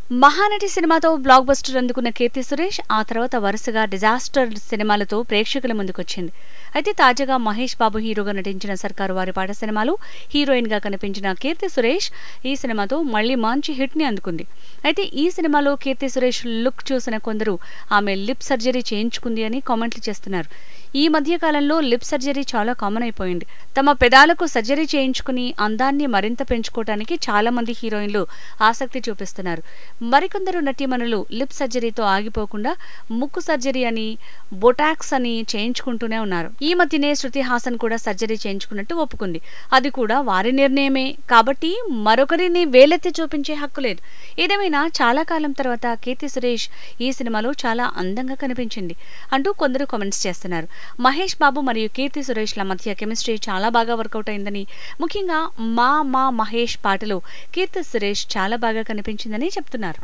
మహానటి సినిమాతో block buster అందుకున్న కీర్తి సురేష్ ఆ తర్వాత వరుసగా డిజాస్టర్ సినిమాలతో ప్రేక్షకుల ముందుకొచ్చింది. అయితే తాజాగా మహేష్ బాబు హీరోగా నటించిన సర్కారు వారిపాట సినిమాలో హీరోయిన్ గా కనిపించిన కీర్తి సురేష్ ఈ సినిమాతో మళ్లీ మంచి హిట్ ని అందుకుంది. అయితే ఈ సినిమాలో కీర్తి సురేష్ లుక్ చూసిన కొందరు ఆమె లిప్ సర్జరీ చేయించుకుంది అని కామెంట్లు చేస్తున్నారు. ఈ మధ్య కాలంలో లిప్ సర్జరీ చాలా కామన్ అయిపోయింది. తమ పెదాలకు సర్జరీ చేయించుకుని అందాన్ని మరింత పెంచుకోవడానికి చాలా మంది హీరోయిన్లు ఆసక్తి చూపిస్తున్నారు. మరికొందరు నటీమణులు లిప్ సర్జరీతో ఆగిపోకుండా ముక్కు సర్జరీ అని, బొటాక్స్ అని చేయించుకుంటూనే ఉన్నారు. ఈ మధ్యనే శృతి హాసన్ కూడా సర్జరీ చేయించుకున్నట్టు ఒప్పుకుంది. అది కూడా వారి నిర్ణయమే కాబట్టి మరొకరిని వేలెత్తి చూపించే హక్కు లేదు. ఏదేమైనా చాలా కాలం తర్వాత కీర్తి సురేష్ ఈ సినిమాలో చాలా అందంగా కనిపించింది అంటూ కొందరు కామెంట్స్ చేస్తున్నారు. మహేష్ బాబు మరియు కీర్తి సురేష్ల మధ్య కెమిస్ట్రీ చాలా బాగా వర్కౌట్ అయిందని, ముఖ్యంగా మా మహేష్ పాటలో కీర్తి సురేష్ చాలా బాగా కనిపించిందని చెప్తున్నారు.